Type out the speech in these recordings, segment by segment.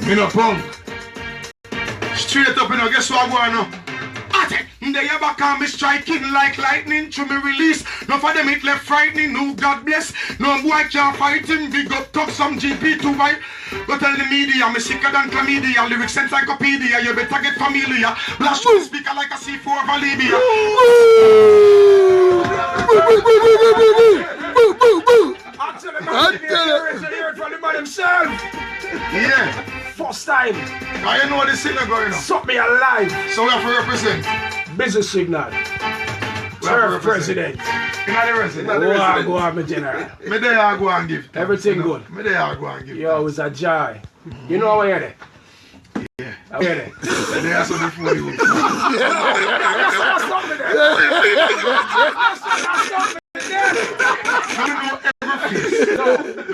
Me no punk. Straight up, you know, guess what I go on now? They ever come me striking like lightning to me release. No for them it left frightening, no God bless. No boy can't fight him, big up talk some GP to fight. Go tell the media, me sicker than chlamydia. Lyrics encyclopedia, you better get familiar. Blast you speaker like a C4 of Libya. Actually, hear it from the man himself. Yeah. First time. Now you know the singer going on. Suck me alive. So we have to represent. Business signal. Sir President. You know the resident. Go on, my general. Me there I go and give. Everything good. Me there I go and give. Yo, it's a joy. You know how I hear it? Yeah. I hear it. They are something for you. Me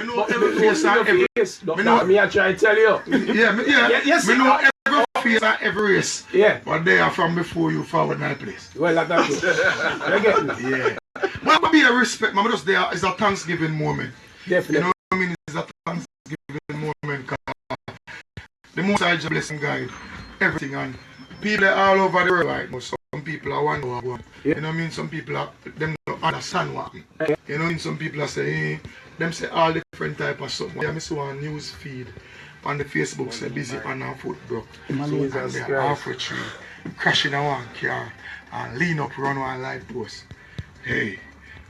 know every face and every race. Me I try to tell you. Yes, me know every face and every race. Yeah. But they are from before you forward my place. Well, that's good. You get me? Yeah. But be a respect, man. Just there is a Thanksgiving moment. Definitely. You know what I mean? It's a Thanksgiving moment. The most I just blessing guide everything, and people are all over the world right now. Some people are one over one. Yeah. You know what I mean? Some people are them don't understand what I mean. You know what I mean? Some people are saying them say all different type of stuff. I miss one news feed on the Facebook say busy on our foot broke. So and they are halfway through crashing a one car and lean up run one light post. Hey,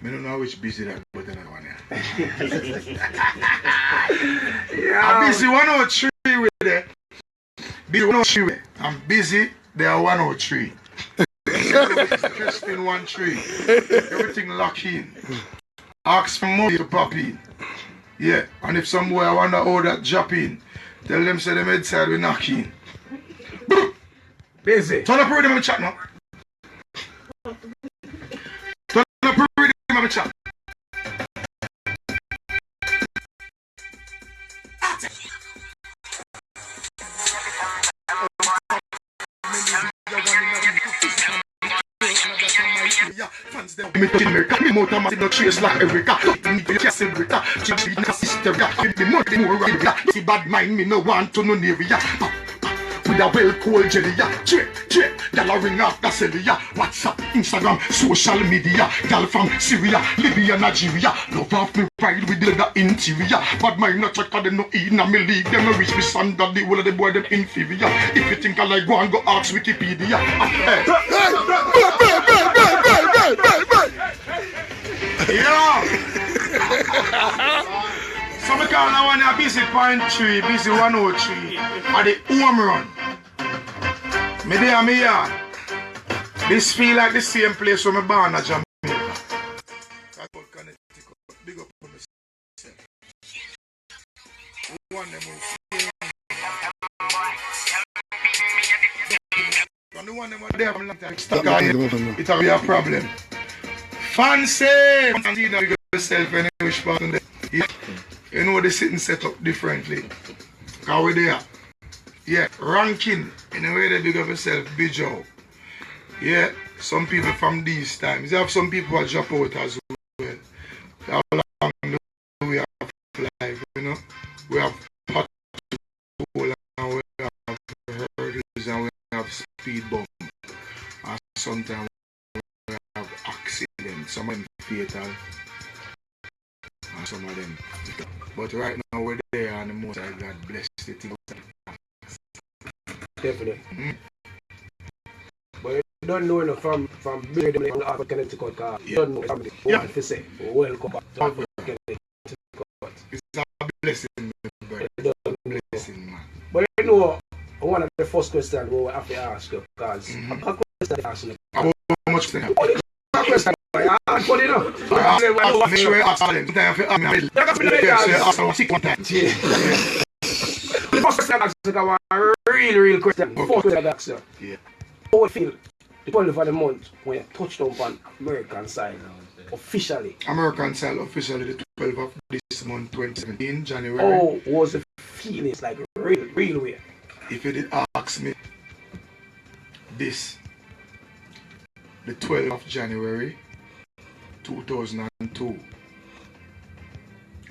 I don't know which busy that but another one yeah. I'm busy 103 with it. Busy 103 with it. I'm busy, they are 103. Christian 13. Everything lock in. Ask for money to pop in. Yeah, and if some boy I wonder how that drop in, tell them say them head side we knock in. Busy. Turn up read them in the chat now. Turn up read them in the chat. Fans them me touching America, me motor massive no trace like Erica. Me to your Erica, she be in a sister. Give me money more right. See bad mind me no want to no Navia. With a well cold jelly, check, y'all ring off the cellular. WhatsApp, Instagram, social media. Y'all from Syria, Libya, Nigeria. Love off me pride with the leather interior. Bad mind not check for them no eat na me league. Them no reach me son that the whole of the boy them inferior. If you think I like go and go ask Wikipedia. Yeah. So me call now one a busy point 3, busy 103 at the home run. Me there me yard. This feel like the same place where me born at Jamaica. That's what Connecticut. Big up on myself. One them and the one them are there from long time. It will be a problem. Fancy! You know you got yourself any which part on there. Yeah. You know the sitting set up differently. Cause we there. Yeah, ranking in the way they big up yourself, big job. Yeah, some people from these times. You have some people who drop out as well. How long do we have life, you know? We have pothole and we have hurdles and we have speed bump. And sometimes we have accidents. Some of them fatal. And some of them. But right now we're there and the most I God bless the thing. Definitely. But you don't know enough from being them on African Connecticut car. You don't know something. What to say? Welcome back to African Connecticut. It's a blessing, brother. It's a blessing, man. But you know, one of the first questions we have to ask you, because a question to ask you. How much thing? A question. I ask for it now. The first question I ask you, one real question. The first question I ask you. Yeah. How would you feel the 12th of the month when you touched on American side officially? American side officially the 12th of this month, 2017, January. How was the feeling? It's like real way. If you did ask me this, the 12th of January 2002,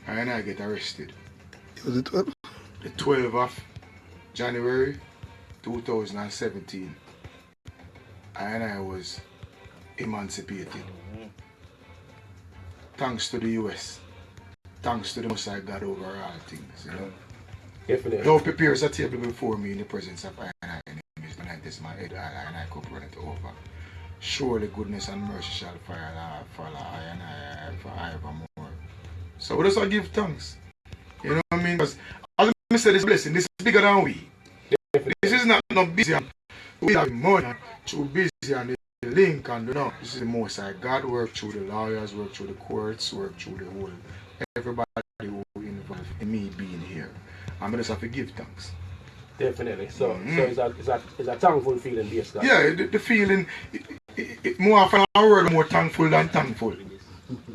and I get arrested. Was it 12? The 12th of January 2017, I was emancipated. Thanks to the US. Thanks to the Most High God over all things, you know. Definitely. Thou prepares a table before me in the presence of I and I enemies. When I test my head, I and I cup runneth over. Surely goodness and mercy shall follow I and I forevermore. So we just give thanks. You know what I mean? Because as I said, this blessing, this is bigger than we. Definitely. This is not busy. We have money too busy and the link and you know. This is the Most High God work through the lawyers, work through the courts, work through the whole everybody who involved in me being here. I'm just have to give thanks. Definitely. So it's a thankful feeling based on. Yeah, the feeling more often our word more thankful than thankful.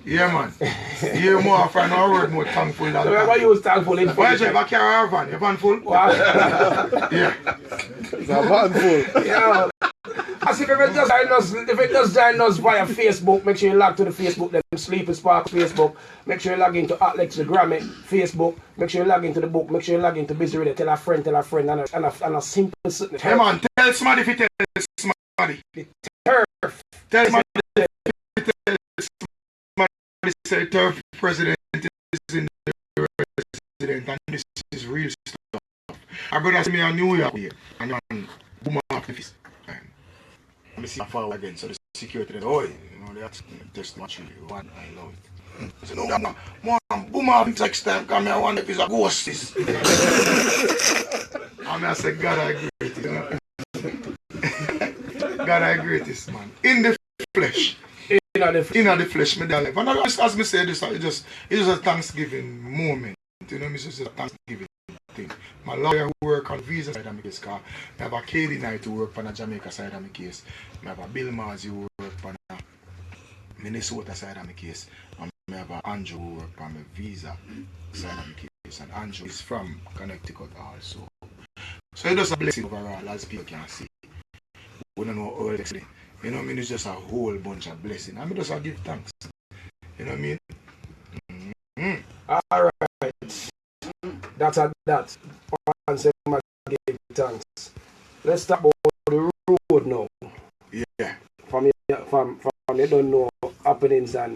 Yeah man. Yeah, more often our word more thankful than So thankful. whenever you use thankful in Why drive a car or van? Your van full? Wow. Yeah. It's a van full. Yeah. As if it does join us via Facebook, make sure you log to the Facebook, then Sleeping Spark Facebook. Make sure you log into Alex the Grammy Facebook. Make sure you log into the book. Make sure you log into Busy Radio. Tell a friend, and a simple something. Hey man, tell somebody if you tell somebody. Turf. Tell somebody if you tell somebody say Turf president is in the resident and this is real stuff. I brother see me in New York here and boom off the fist. Let me see how far again, so the security then, oh, you know, they have to test much you want, I love it. I said, no, man, boom off next time, come here, I wonder if it's a ghost this. I said, God, I agree with you know? God, I agree with this, man. In the flesh. In the flesh, me life. And as me say this, it's just a Thanksgiving moment. You know, it's just a Thanksgiving thing. My lawyer who work on visa side of my case, I have a KD Knight who work on the Jamaica side of my case. I have a Bill Marzi who work on the Minnesota side of my case. And I have a Andrew who work on the visa side of my case. And Andrew is from Connecticut also. So it's just a blessing overall, as people can see. We don't know all actually. You know what I mean? It's just a whole bunch of blessing. I mean, just give thanks. You know what I mean? Alright. That's that. Once I give thanks. Let's talk about the road now. Yeah. From you don't know happenings and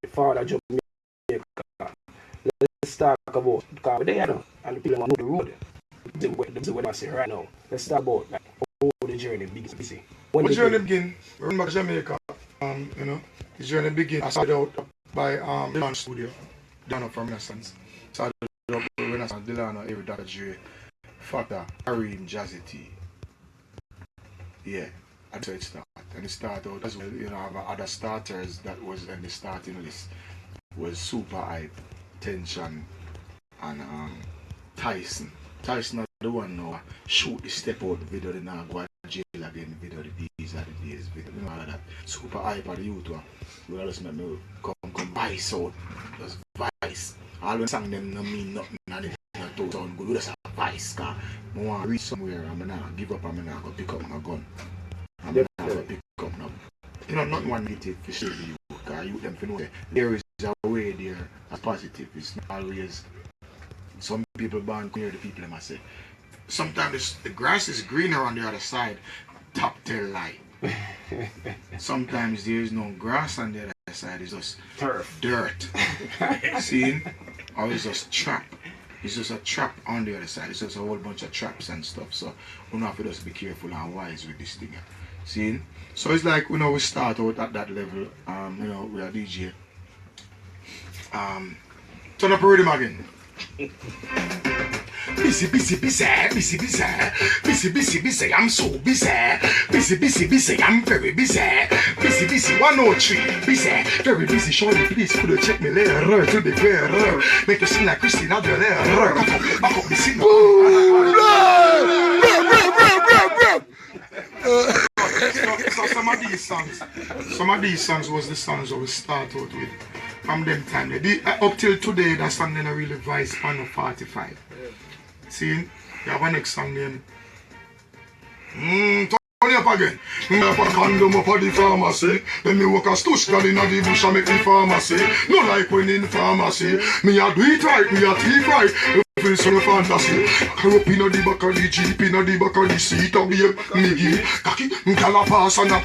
Father Jamaica. Let's talk about because they know and the people know the road. This is what I say right now. Let's talk about like how the journey begins. When the journey begin, we're in Jamaica. You know, the journey begin. I started out by Delano Studio, down from Renaissance. Started up with Renaissance, Delano, every Dr. Dre, Fata, Kareem, Jazzy T. Yeah, that's how it started. And it started out as well, you know, have other starters that was in the starting list. Was Super Hype, Tension, and Tyson. Tyson the one now shoot the step out video, then now go to jail again video, these are the days video, you know all that. Super Hype at the youth one. We always make me come vice out. Just vice. All when sang them no mean nothing and it don't sound good. We just have vice car. I want to reach somewhere and I'm not give up and I'm not go pick up my gun. I'm not go pick up now. You know, not one negative for sure you because you them know there is a way there as positive. It's not always some people born near the people I say. Sometimes the grass is greener on the other side. Top tell lie. Sometimes there is no grass on the other side. It's just turf, dirt. See? Or it's just trap. It's just a trap on the other side. It's just a whole bunch of traps and stuff. So we have to just be careful and wise with this thing. See? So it's like, you know, we start out at that level. You know, we are DJ. Turn up the rhythm again. Busy, I'm so busy. Busy, I'm very busy. Busy, 103, busy, very busy. Surely, please, could you check me later to the fair? Make you sing like Christina Aguilera. Back up the signal. So some of these songs was the songs that we start out with from them time. Up till today, that song then a really vice span of 45. See, you have a next song named Turn Up again. Me up a condom up at the pharmacy. Then me walk a stush girl in the bush and make the pharmacy. No like when in pharmacy. Me a do it right, me a thief right. Feel some fantasy. Up inna the back of the jeep, inna the back of the seat, a be me give cocky, gyal a pass and a.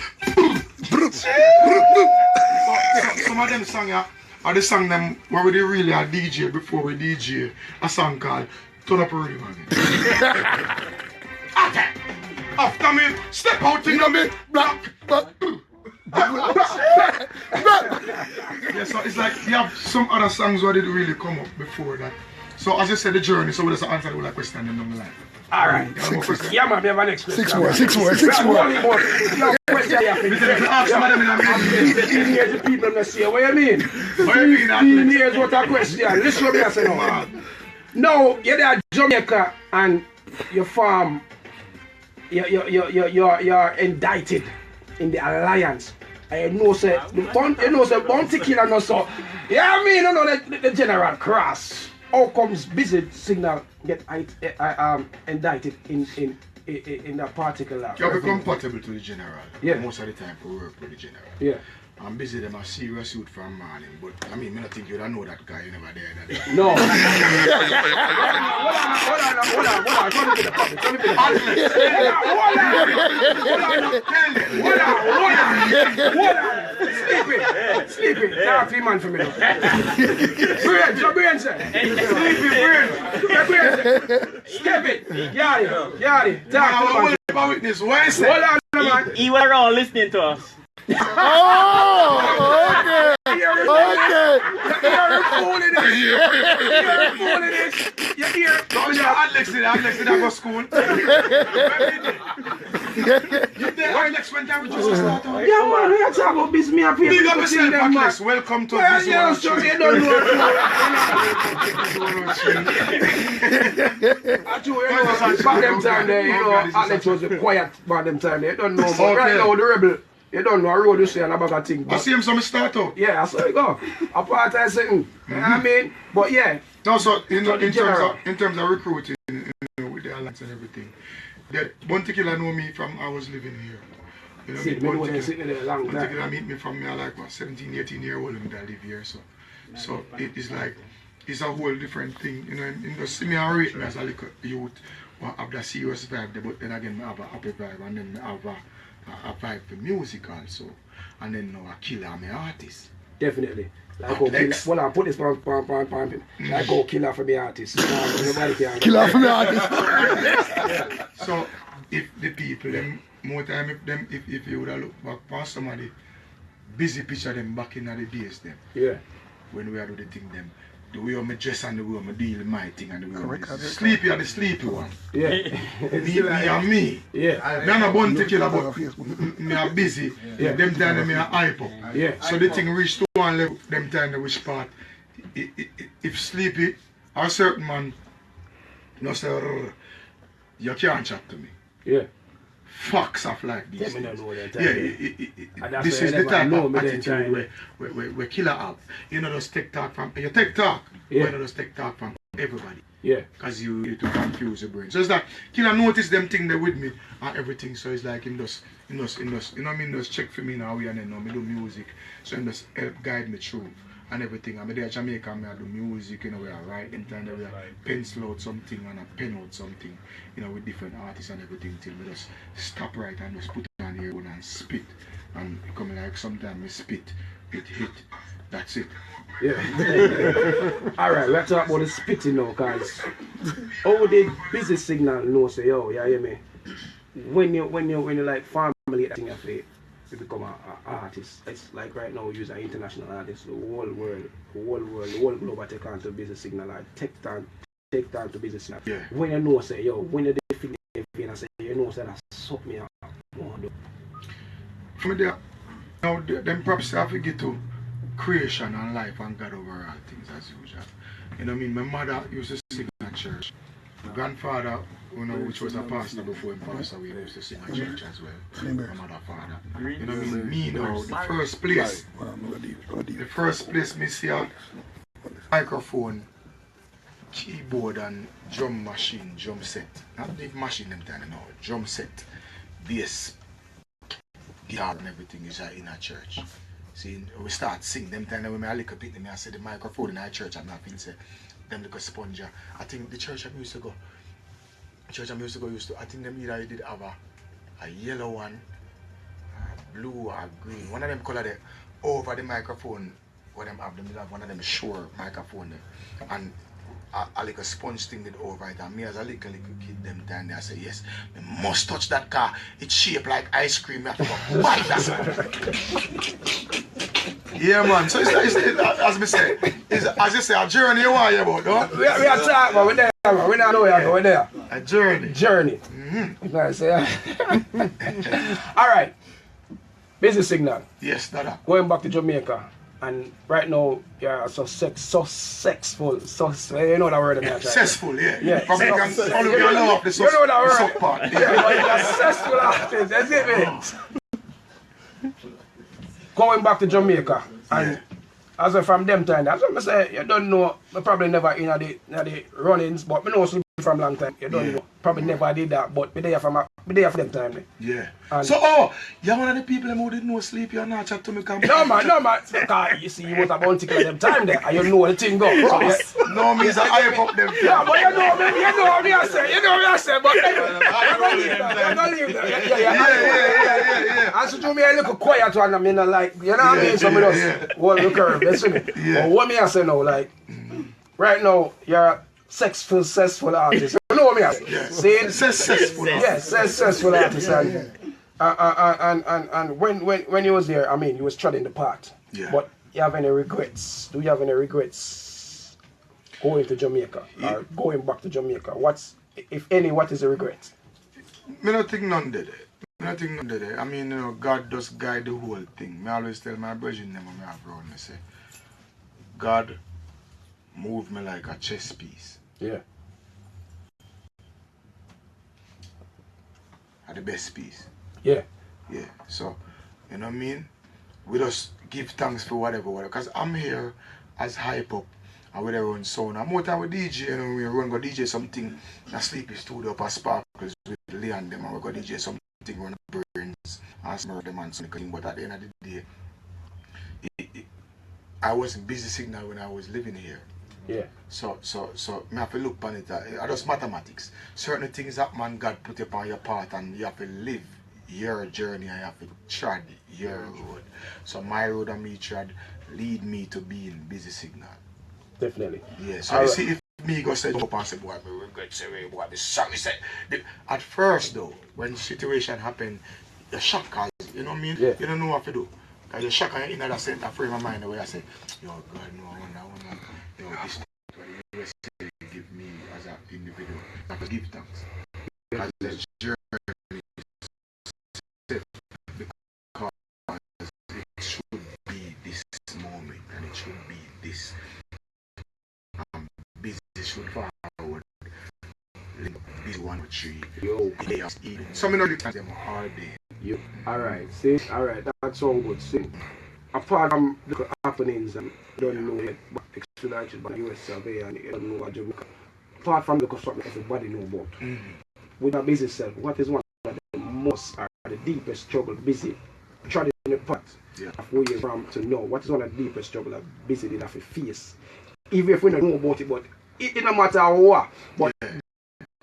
Some of them songs are the song them where we really a DJ before we DJ. A song called Turn Up a Rhythm Again. After me, step out in me, black. Yeah, so it's like you have some other songs where did really come up before that. So as you said, the journey, so we'll just answer all that question down the line. Alright. Yeah, man, we have a next question. Six more. Yeah, question here. 15 years, the people not see. What you mean? 15 years, what a question. Listen to me, I say no. Now, you're there at Jamaica and you farm, you're indicted in the alliance. And you know, say, Bounty Killer, no so. Yeah, I mean, you know, the General Cross. How comes Busy Signal get indicted in that particular? You'll be compatible to the general. Yeah. Most of the time we work with the general. Yeah. I'm busy them a serious youth from morning, but I mean, I don't think you don't know that guy, you never there. No. Hold on. Sleep it. Now 3 months for me. Brain, your brain, sir. Sleepy brain. Your brain, sir. Skip it. Yari. Talk to me. About witness, why is it? Hold on, man. He was around listening to us. Oh, okay. You're fooling this. You hear? Alex did I go school? Alex went down with just start out. Yeah, man, we are talking about business. Me and people Big up see yourself, them, man. Alex. Welcome to Well, this yeah, one. so you don't know. Back them time there, you know, Alex was quiet back them time there. You don't know, but right now, the rebel, you don't know, I road you say and about that thing. I see him some start out. Yeah, I saw you go. Apart from something. You know what I mean? But yeah. No, so in terms of recruiting, you know, with the alliance and everything, Bounty Killer know me from I was living here. You know, See, Bounty Killer meet me from me like what, 17, 18 year old when I live here. So it is like, it's a whole different thing. You know, you know, see me and rate me as a little youth, or have that serious vibe there, but then again, I have a happy vibe, and then I have a vibe for music also. And then now I Killer, I'm an artist. Definitely. Like go Killer. Well, I put this pan. Like go Killer for the artist. Nobody can. Killer for the artist. So if the people, them more time if you would have looked back past somebody busy picture them back in the days them. Yeah. When we are do the thing them. The way I'm dress and the way I'm deal my thing and the way I'm sleepy and the sleepy one. Yeah. Me and me. Yeah. Me and a Bounty Killer, but me are busy. Yeah. Them time me are hype up. Yeah. So the thing reached to one level, them time which part. If sleepy, a certain man, no say, you can't chat to me. Yeah. Facts of life these days. Yeah, this is the type of attitude where Killer have. You know, just take talk from, you take talk, yeah. But you just take talk from everybody. Yeah. Because you to confuse the brain. So it's like, Killer notice them thing there with me and everything. So it's like, him just, you know what I mean, just check for me now, and then now, me do music. So him just help guide me through and everything. I'm there in Jamaica, I do music, you know, where I write them time, where I pencil out something and I pen out something, you know, with different artists and everything, till we just stop right and just put it on here and spit. And it come like sometimes we spit, it hit, that's it. Yeah. Alright, let's talk about the spitting now, cause how did Busy Signal know say, yo, yeah, hear me? When you like family thing of it, you become an artist. It's like right now you're an international artist. The whole globe I take on to Busy Signal, I take time to Busy Signal. Yeah. When you know say, yo, when you feel and I say, you know say that's something me up. From there, now them props have to get to creation and life and God over all things as usual. You know what I mean? My mother used to sing at church. My grandfather, you know, which was a pastor before he passed away, used to sing at church as well. My mother, father. You know what I mean? Me now, the first place me see a microphone, keyboard and drum machine, drum set. Not big machine them time now, drum set, bass, guitar and everything is in a church. See, we start sing them time when I look a bit, I say the microphone in our church, I'm not feeling say them look a sponge. I think the church I used to go, I think them either did have a yellow one, a blue or a green. One of them color there over the microphone. What them have one of them Shure microphone there. And a little sponge thing did over it, and me as a little kid them time I say yes, we must touch that car. It's shaped like ice cream. I have to bite that. Yeah man, so it's as me say, it's, as you say, a journey you want you about, no? We are talking about, we're there, man. We don't know where we're there. A journey. Journey. Mm-hmm. You know what I say? Alright. Busy Signal. Yes, Dada. Going back to Jamaica. And right now, you're so sexful, you know that word I'm trying to say. Successful, yeah. Yeah. Probably can follow you along up the you know that word. suck part. Yeah, but you're a successful artist, that's it, man. Going back to Jamaica, and as well from them time, that's what I say, you don't know, I probably never in the runnings, but I know some from long time, you don't know. Probably never did that, but me there from them time. Yeah. And so, you're one of the people who didn't know sleep, you're not chat to me. No man, because you see, you was a bounty at them time there, and you know the thing go. So, yeah. No, me is a hype up them. Yeah, but you know what I say, but I'm gonna leave them. Yeah. And so do me a little quiet one, I mean, like, you know what I mean? Some of us hold the curve, you see me? But what me I say now, like, right now, you're a successful artist. You know what me I say? See? Successful. Yes, successful artist. And when you was there, I mean, you was treading the path. Yeah. But you have any regrets? Do you have any regrets going to Jamaica or going back to Jamaica? What's, if any, what is the regret? Me not think none did it. I mean, you know, God does guide the whole thing. Me always tell my brethren them when me have around me say, God move me like a chess piece. Yeah. At the best piece. Yeah. Yeah. So, you know what I mean? We just give thanks for whatever. Because I'm here as hype up and with our own sound. I'm more time with DJ, you know, we run go DJ something in a Sleepy Studio up at Sparkles with Lee and them, and we go DJ something run Burns and Smurf them and something. But at the end of the day, I was in Busy Signal when I was living here. Yeah. So me have to look upon it. I just mathematics. Certain things that man God put upon your path, and you have to live your journey and you have to tread your road. So my road and me tread lead me to being Busy Signal. Definitely. Yeah. So you see, if me go say up and say, boy, I regret say boy, this song is said. At first though, when situation happen, you're shocked, cause you know what I mean? Yeah. You don't know what to do. Cause you're shocked and you're in that center frame of mind where I say, yo God, no, I wanna yo, this what the USA give me as an individual. I have to give thanks. As the journey because it should be this moment and it should be this busy should forward. Busy 1 or 3. Yo. Some of them all day. Yo. Alright, see? Alright, that sounds good. See? Apart from the happenings and you don't know yet, but extradited by the US survey and you don't know about Jamaica. Apart from the construction everybody know about. With a busy self, what is one of the most or the deepest struggle busy trying in the path of where you're from to know? What is one of the deepest struggle that busy did have to face? Even if we don't know about it, but it no matter what, but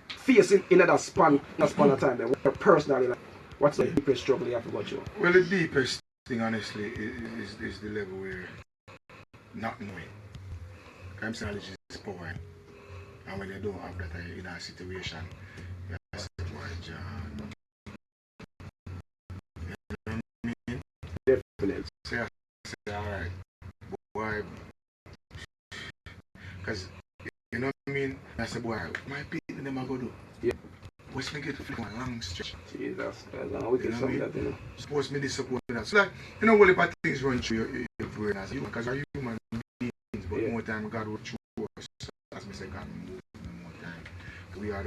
facing in that span of time, then what personally, like, what's the deepest struggle you have to go through? Well, the deepest thing, honestly, is the level where not knowing. I'm saying knowledge is power. And when you don't have that in a situation, you have to say, John. You know what I mean? Definitely. So I say, alright, boy, because, you know what I mean? I say, boy, my people, them are going to do. Yeah. What's me get to flick on a long stretch? Jesus, that's a wicked song that, you know. Suppose me disappoint that. So like, you know, what if things run through your brain as human, because we're human beings, but more time God will through us, as me say, God move more time. We are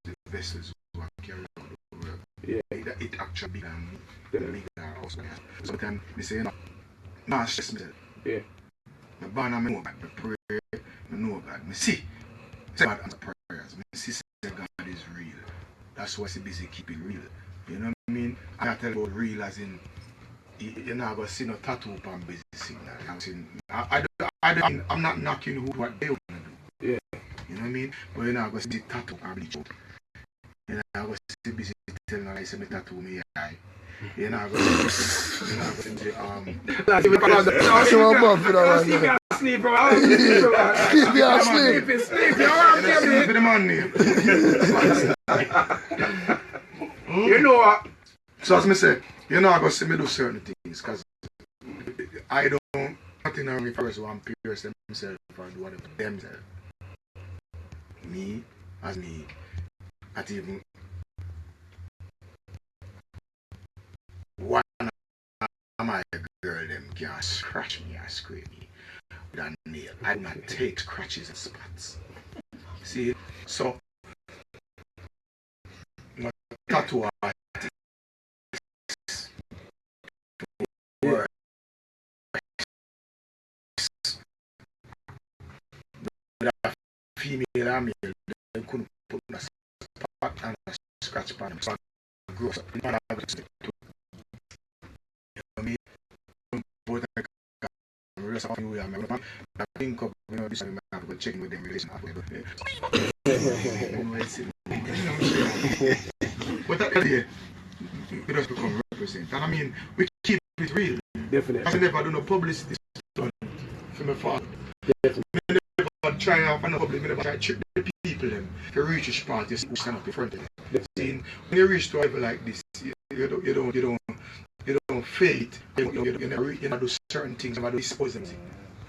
the vessels who are carrying out the work. Yeah. It actually bigger and bigger also. Sometimes me say, nah, stress myself. Yeah. My born and I know God, I pray, I know God. Me see, God answer prayers. Me see God is real. That's why it's busy keeping real. You know what I mean? I tell about real as in you're not going to see no tattoo on busy signal. I'm not knocking who what they want to do. Yeah. You know what I mean? But you're not going to see tattoo on bleach out. You're not going to see busy telling me I say me tattoo me eye. You're not going to see Sleep, bro. Sleep, the man name. You know what? So as me say, you're not going to see me do certain things because I don't nothing wrong with first one pierce themselves or do whatever themselves. Me, as me, at even one of my girl them can scratch me or scrape me with a nail. I do not take scratches and spots. See, so my tattoo artist were with a female and male, they couldn't put a spot and a scratch on them. So I grew up in my I think of this and I have to check with them relation. But that idea, we just become represent. And I mean, we keep it real. Definitely. I never do no publicity stunt for my father. Definitely. I never try out for no public, I never try to trick the people them to reach this part, just stand up in front of them. See, when you reach to a level like this, you don't fail it. You do certain things, you do dispose them.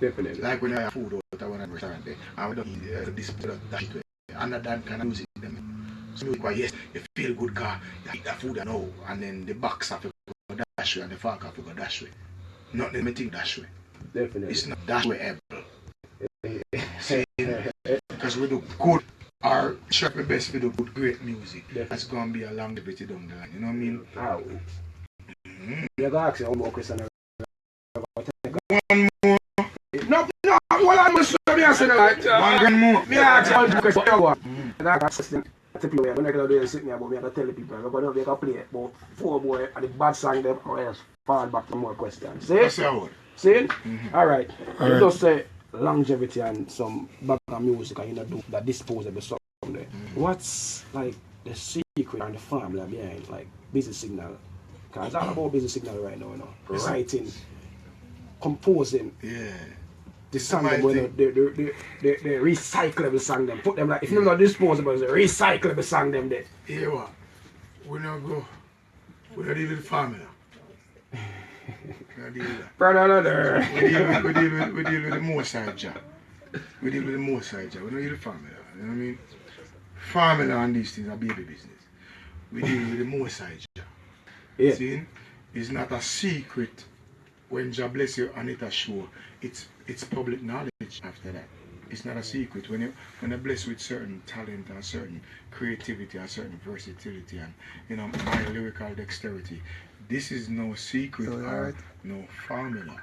Definitely. Like when I have food out at one restaurant there, and we don't eat dispose of that shit. And that kind of music them. So music, yes, you feel good car, you eat that food and all, and then the box have to go dash way and the fork have to go dash way. Not let me think dash way. Definitely. It's not dash way ever. See, because we do good, our chef the best we do good, great music. Definitely. That's going to be a longevity down the line, you know what I mean? You're going to ask you one more question. One more. No, well, I'm going to show me a second. One more. Me ask you one question. And I got to people here, when I do sit me about me, I got to tell the people, I'm going to play about 4 boy and the bad song them, or else fall back to more questions. See? That's how. See? Alright. You just say longevity and some background music and you know do that disposable stuff from there. What's like the secret and the formula behind like Busy Signal? Because it's all about Busy Signal right now, you know. Writing, composing. Yeah. The song them, the recyclable song them. Put them like, if you're not disposable, it's a recyclable song them there. Here what? We don't go. We don't deal with the formula. We don't deal with that. Brother. We deal with the more side job. We deal with the more side job. We don't deal with the formula. You know what I mean? Formula and these things are baby business. We deal with the more side job. Yeah. See? It's not a secret when God bless you and it a show. It's public knowledge after that. It's not a secret. When you're blessed with certain talent and certain creativity and certain versatility and my lyrical dexterity, this is no secret or no formula,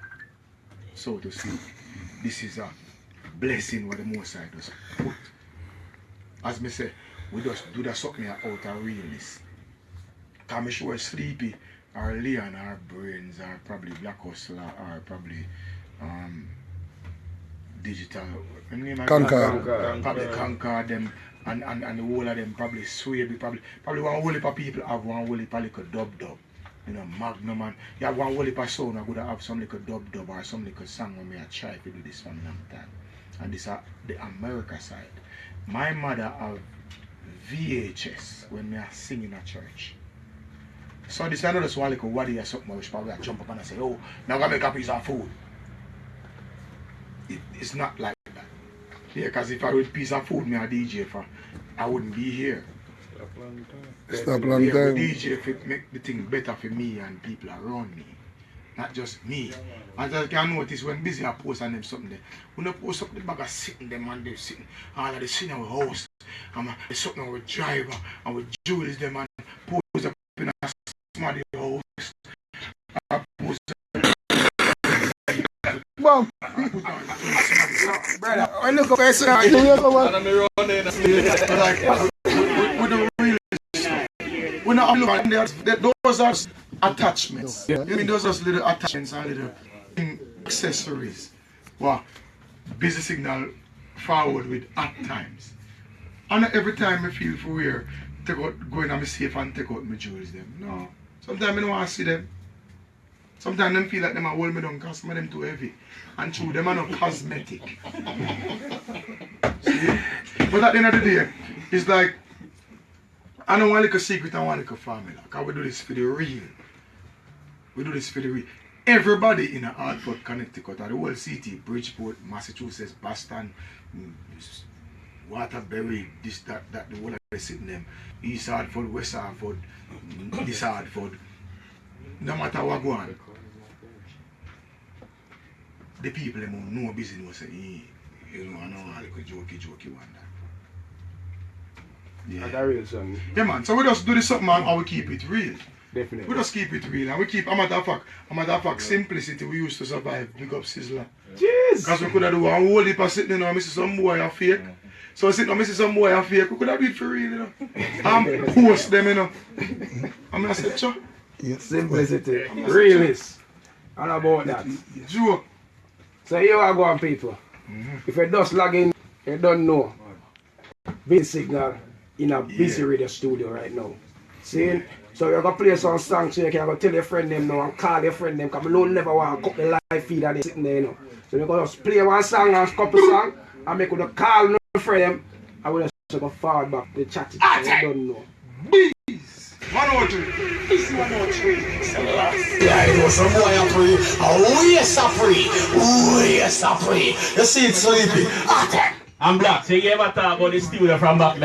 so to speak. This is a blessing what the Most High does put. As me say, we just do that something out of realness. Because I'm sure Sleepy or Leon or Brains or probably Black Hustler or probably Digital Concord. Probably Concord them and the whole of them probably sway probably one whole heap of people have one whole heap of little dub. You know, Magnum and you have one whole heap of sound I would have some little dub or some little song when I try to do this one long time. And this is the America side. My mother have VHS when we are singing at church. So this is another so like a waddy or something which probably I jump up and I say, oh, now I'm gonna make a piece of food. It's not like that. Yeah, because if I would piece of food me a DJ for, I wouldn't be here. Stop long time. DJ if it make the thing better for me and people around me. Not just me. As I can notice when Busy I post on them something there. When I post up the bag of sitting them and they're sitting all of the sitting in our house. And there's something with driver and with Julius them and post up in a small house. I post Mom. Brother, I look up person. like with the real stuff. We're not looking at those are attachments. Yeah. I mean, those are just little attachments and little accessories. Wow. Busy signal forward with at times. And not every time I feel for where take out, go in and be safe and take out my jewels them. No. Sometimes I don't want to see them. Sometimes them feel like them are hold me down because some of them too heavy. And true, them are not cosmetic. See? But at the end of the day, it's like, I don't want like a secret, I want like a formula. Because we do this for the real. We do this for the real. Everybody in Hartford, Connecticut, or the whole city, Bridgeport, Massachusetts, Boston, Waterbury, this, that, the whole of the city them. East Hartford, West Hartford, this Hartford. No matter what go on, the people them know business say, you know, I know how like a jokey one that. Yeah. That's a real son. Yeah man, so we just do this something and we keep it real. Definitely. We just keep it real and we keep, a matter of fact, simplicity we used to survive, big up Sizzler. Jeez! Because we could have do one whole heap of sitting there and I see some boy are fake. So sitting there, I see some boy are fake, we could have do it for real, you know. And post them, you know. And I said, sure. Yes. Simplicity. Realness. And about that. Joke. So here I go on people. If you just log in, you don't know. Busy signal in a busy radio studio right now. See? So you're gonna play some songs so you can go tell your friend them now and call your friend them because I don't never want to cut the live feed and they sitting there, you know. So you're gonna just play one song and a couple songs and make you call your friend them and we'll just go forward back to the chat. So you don't know. Bees! 103. This 103. It's the last. Yeah, I know some boy are free. Oh, yes, I'm free. Oh, yes, I'm free. You see it sleepy. I'm black, so you ever talk about the studio from back there?